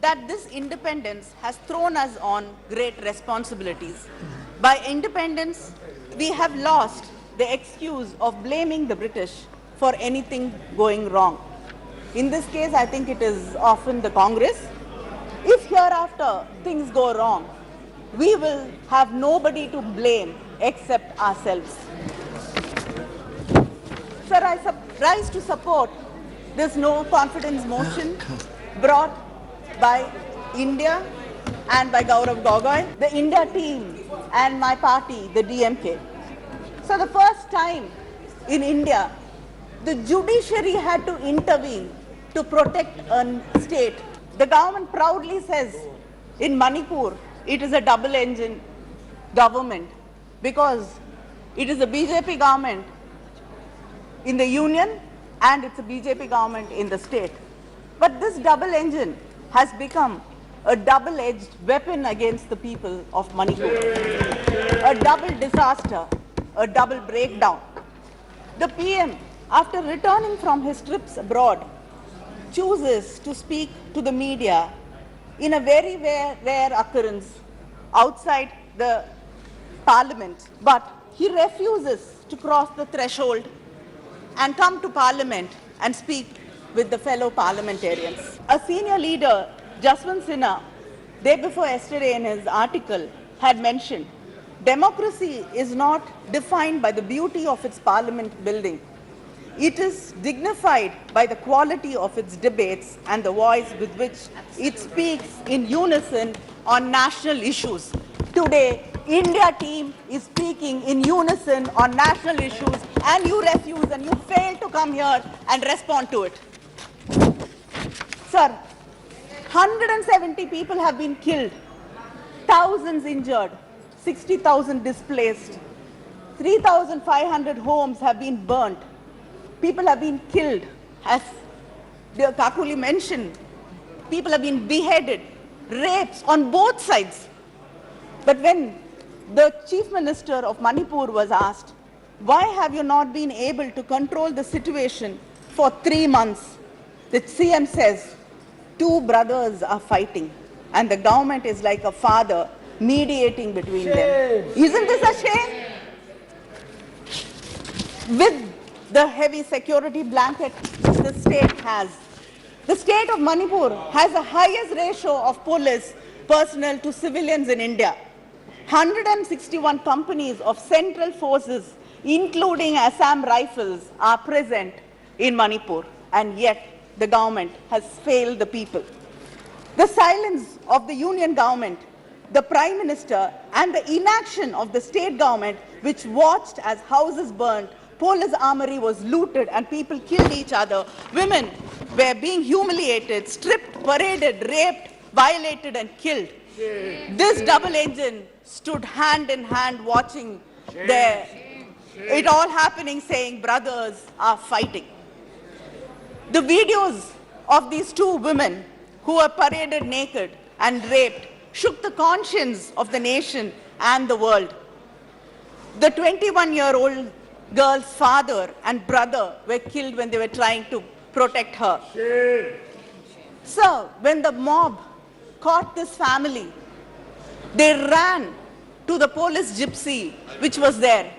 that this independence has thrown us on great responsibilities. By independence, we have lost the excuse of blaming the British for anything going wrong. In this case, I think it is often the Congress. If hereafter things go wrong, we will have nobody to blame except ourselves. Sir, I rise to support this no confidence motion brought by India and by Gaurav Gogoi, the India team and my party, the DMK. So the first time in India, the judiciary had to intervene to protect a state. The government proudly says in Manipur, it is a double-engine government because it is a BJP government in the union and it's a BJP government in the state. But this double engine has become a double-edged weapon against the people of Manipur. A double disaster, a double breakdown. The PM, after returning from his trips abroad, chooses to speak to the media in a very rare occurrence outside the parliament. But he refuses to cross the threshold and come to parliament and speak with the fellow parliamentarians. A senior leader, Jaswant Sinha, day before yesterday in his article had mentioned, democracy is not defined by the beauty of its parliament building. It is dignified by the quality of its debates and the voice with which it speaks in unison on national issues. Today, India team is speaking in unison on national issues and you refuse and you fail to come here and respond to it. Sir, 170 people have been killed, thousands injured, 60,000 displaced, 3,500 homes have been burnt. People have been killed, as Kakuli mentioned. People have been beheaded, rapes on both sides. But when the Chief Minister of Manipur was asked, why have you not been able to control the situation for 3 months? The CM says, 2 brothers are fighting and the government is like a father mediating between them. Isn't this a shame? With the heavy security blanket the state has, the state of Manipur has the highest ratio of police personnel to civilians in India. 161 companies of central forces, including Assam Rifles, are present in Manipur, and yet the government has failed the people. The silence of the union government, the Prime Minister, and the inaction of the state government, which watched as houses burned, police armory was looted, and people killed each other. Women were being humiliated, stripped, paraded, raped, violated, and killed. This double engine stood hand in hand watching it all happening, saying brothers are fighting. The videos of these 2 women who were paraded naked and raped shook the conscience of the nation and the world. The 21-year-old girl's father and brother were killed when they were trying to protect her. So, when the mob caught this family, they ran to the police gypsy which was there.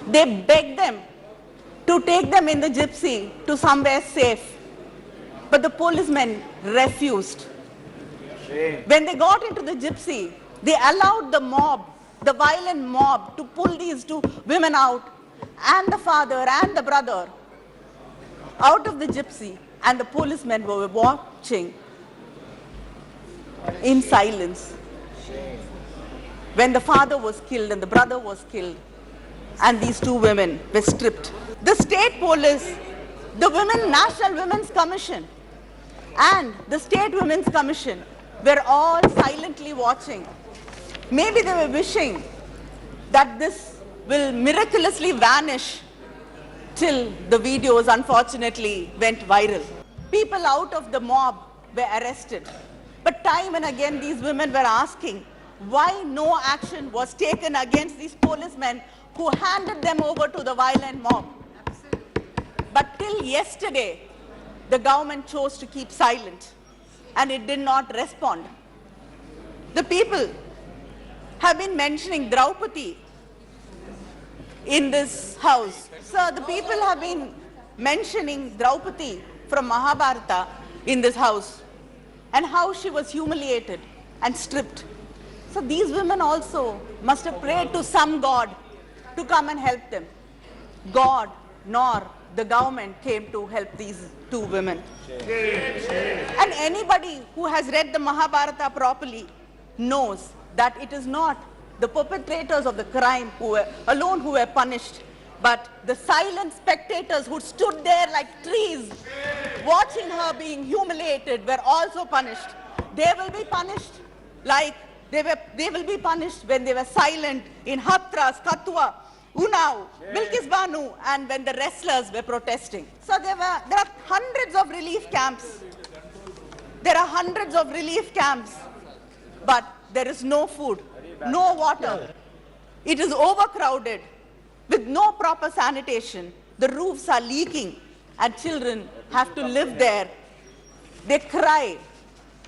They begged them to take them in the gypsy to somewhere safe. But the policemen refused. When they got into the gypsy, they allowed the mob, the violent mob, to pull these 2 women out, and the father and the brother, out of the gypsy, and the policemen were watching in silence. When the father was killed and the brother was killed, and these 2 women were stripped. The state police, the National Women's Commission, and the State Women's Commission were all silently watching. Maybe they were wishing that this will miraculously vanish till the videos unfortunately went viral. People out of the mob were arrested. But time and again these women were asking why no action was taken against these policemen who handed them over to the violent mob. But till yesterday, the government chose to keep silent. and it did not respond. The people have been mentioning Draupadi in this house. So the people have been mentioning Draupadi from Mahabharata in this house and how she was humiliated and stripped. So these women also must have prayed to some god to come and help them. God nor the government came to help these two women. And anybody who has read the Mahabharata properly knows that it is not the perpetrators of the crime alone who were punished, but the silent spectators who stood there like trees watching her being humiliated were also punished. They will be punished like they will be punished when they were silent in Hathras, Kathua, Unnao, Bilkis Banu, and when the wrestlers were protesting. So there are hundreds of relief camps. There are hundreds of relief camps, but there is no food, no water. It is overcrowded with no proper sanitation. The roofs are leaking and children have to live there. They cry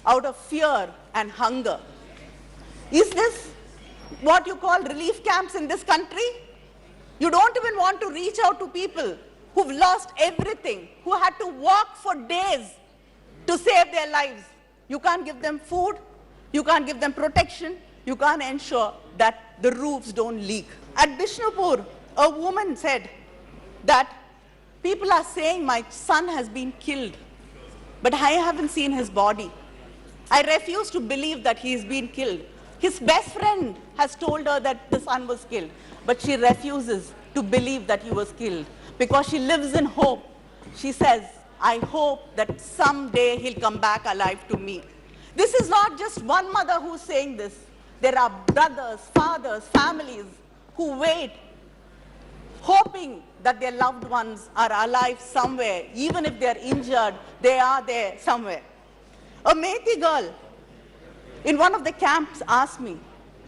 out of fear and hunger. Is this what you call relief camps in this country? You don't even want to reach out to people who've lost everything, who had to walk for days to save their lives. You can't give them food, you can't give them protection, you can't ensure that the roofs don't leak. At Bishnupur, a woman said that people are saying my son has been killed, but I haven't seen his body. I refuse to believe that he has been killed. His best friend has told her that the son was killed, but she refuses to believe that he was killed because she lives in hope. She says, I hope that someday he'll come back alive to me. This is not just one mother who's saying this. There are brothers, fathers, families who wait, hoping that their loved ones are alive somewhere. Even if they're injured, they are there somewhere. A Methi girl in one of the camps asked me,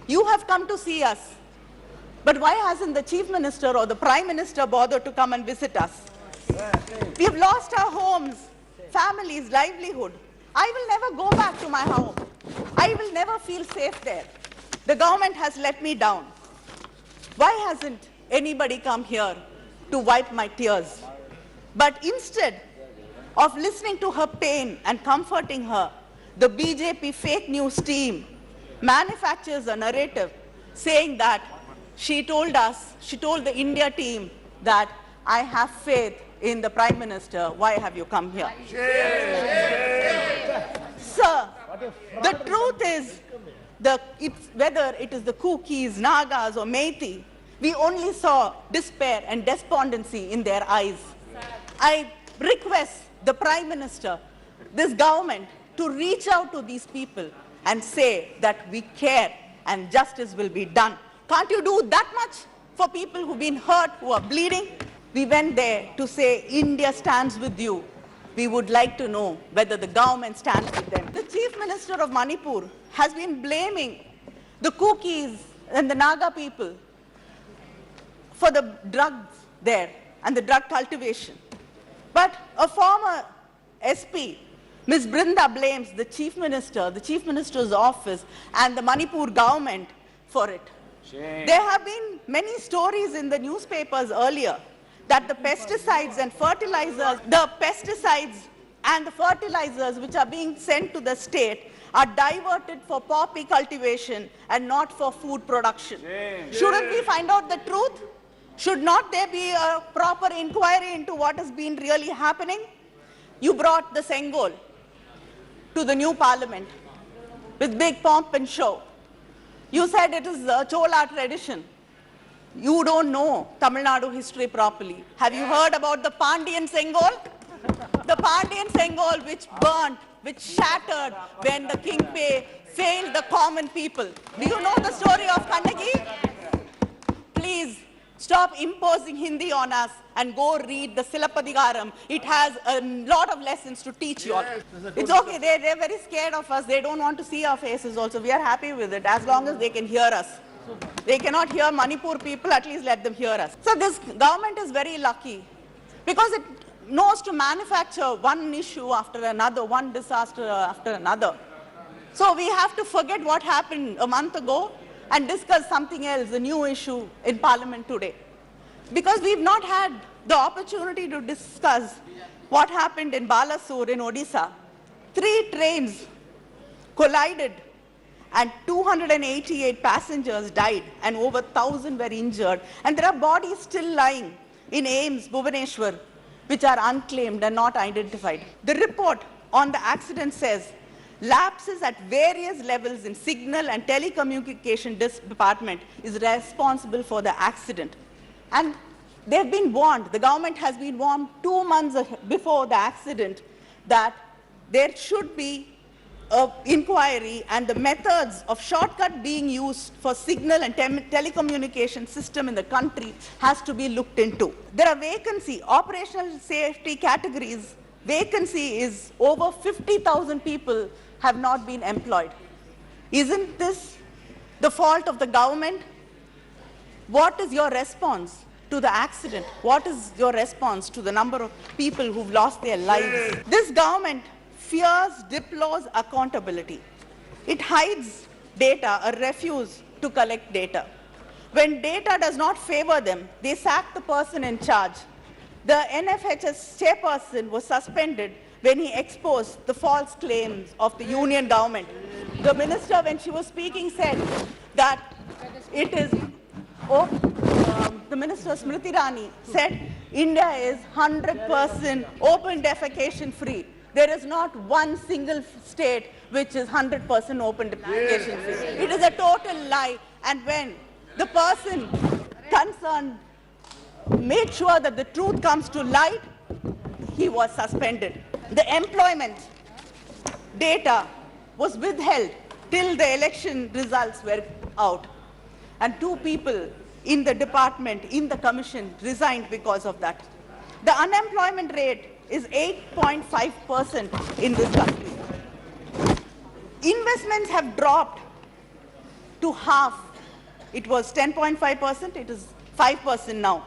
you have come to see us, but why hasn't the Chief Minister or the Prime Minister bothered to come and visit us? We have lost our homes, families, livelihood. I will never go back to my home. I will never feel safe there. The government has let me down. Why hasn't anybody come here to wipe my tears? But instead of listening to her pain and comforting her, the BJP fake news team manufactures a narrative saying that she told the India team that I have faith in the Prime Minister. Why have you come here? Sir, the truth is, whether it is the Kukis, Nagas or Methi, we only saw despair and despondency in their eyes. I request the Prime Minister, this government, to reach out to these people and say that we care and justice will be done. Can't you do that much for people who've been hurt, who are bleeding? We went there to say India stands with you. We would like to know whether the government stands with them. The Chief Minister of Manipur has been blaming the Kukis and the Naga people for the drugs there and the drug cultivation. But a former SP, Ms. Brinda, blames the Chief Minister, the Chief Minister's office and the Manipur government for it. Shame. There have been many stories in the newspapers earlier that the pesticides and fertilizers which are being sent to the state are diverted for poppy cultivation and not for food production. Shame. Shouldn't we find out the truth? Should not there be a proper inquiry into what has been really happening? You brought the Sengol to the new parliament with big pomp and show. You said it is a Chola tradition. You don't know Tamil Nadu history properly. Have you heard about the Pandian Sengol? The Pandian Sengol which burnt, which shattered when the King failed the common people. Do you know the story of Kannagi? Please stop imposing Hindi on us and go read the Silappadigaram. It has a lot of lessons to teach you all. It's okay, they're very scared of us. They don't want to see our faces also. We are happy with it as long as they can hear us. They cannot hear Manipur people, at least let them hear us. So this government is very lucky because knows to manufacture one issue after another, one disaster after another. So we have to forget what happened a month ago and discuss something else, a new issue in Parliament today. Because we've not had the opportunity to discuss what happened in Balasore in Odisha. 3 trains collided and 288 passengers died and over 1,000 were injured. And there are bodies still lying in Ames, Bhubaneswar, which are unclaimed and not identified. The report on the accident says lapses at various levels in signal and telecommunication department is responsible for the accident. And they've been warned, the government has been warned 2 months before the accident that there should be an inquiry and the methods of shortcut being used for signal and telecommunication system in the country has to be looked into. There are vacancy, operational safety categories, vacancy is over 50,000 people have not been employed. Isn't this the fault of the government? What is your response to the accident? What is your response to the number of people who've lost their lives? This government fears, deplores accountability. It hides data or refuses to collect data. When data does not favor them, they sack the person in charge. The NFHS chairperson was suspended when he exposed the false claims of the union government. The minister, when she was speaking, said that it is, the minister Smriti Irani said India is 100% open defecation free. There is not one single state which is 100% open defecation free. It is a total lie. And when the person concerned made sure that the truth comes to light, he was suspended. The employment data was withheld till the election results were out. And 2 people in the department, in the commission, resigned because of that. The unemployment rate is 8.5% in this country. Investments have dropped to half. It was 10.5%, it is 5% now.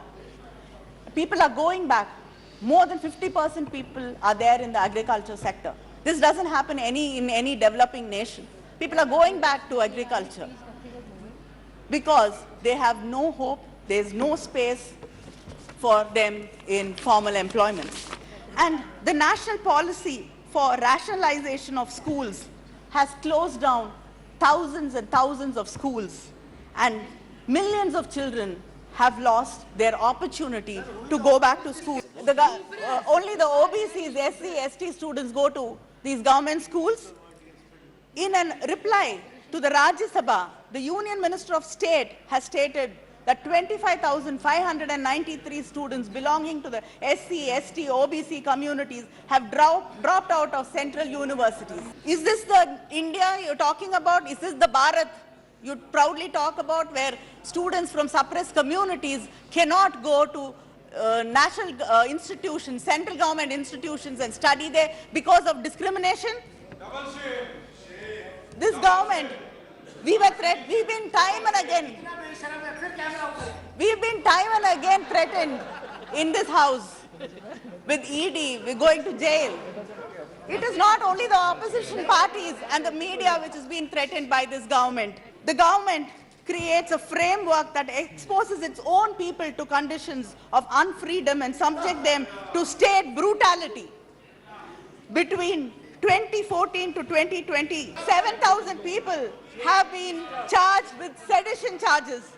People are going back. More than 50% people are there in the agriculture sector. This doesn't happen in any developing nation. People are going back to agriculture because they have no hope, there's no space for them in formal employment. And the national policy for rationalization of schools has closed down thousands and thousands of schools, and millions of children have lost their opportunity to go back to school. Only the OBCs, SC, ST students go to these government schools. In a reply to the Rajya Sabha, the Union Minister of State has stated that 25,593 students belonging to the SC, ST, OBC communities have dropped out of central universities. Is this the India you're talking about? Is this the Bharat you proudly talk about, where students from suppressed communities cannot go to national institutions, central government institutions and study there because of discrimination? This government, we've been time and again threatened in this house with ED, we're going to jail. It is not only the opposition parties and the media which is being threatened by this government. The government creates a framework that exposes its own people to conditions of unfreedom and subject them to state brutality. Between 2014 to 2020, 7,000 people have been charged with sedition charges,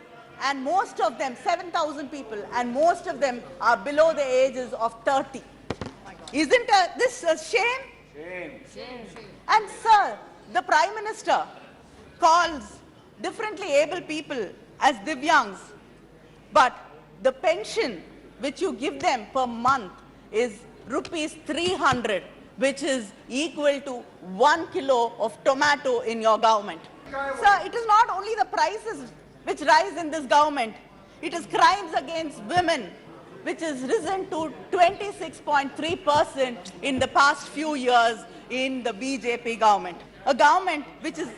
and most of them, 7,000 people, and most of them are below the ages of 30. Isn't this a shame? Shame. And sir, the Prime Minister calls differently able people as Divyangs, but the pension which you give them per month is rupees 300, which is equal to 1 kilo of tomato in your government. Sir, it is not only the prices which rise in this government, it is crimes against women, which has risen to 26.3% in the past few years in the BJP government. A government which is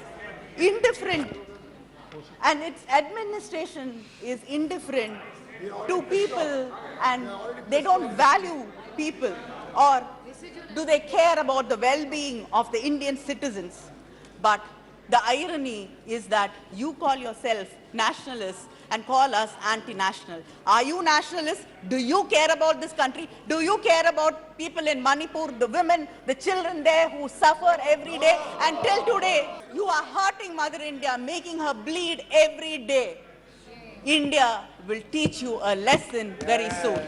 indifferent, and its administration is indifferent to people, and they don't value people, or do they care about the well-being of the Indian citizens? But the irony is that you call yourself nationalists and call us anti-national. Are you nationalists? Do you care about this country? Do you care about people in Manipur, the women, the children there who suffer every day? Until today, you are hurting Mother India, making her bleed every day. India will teach you a lesson very soon.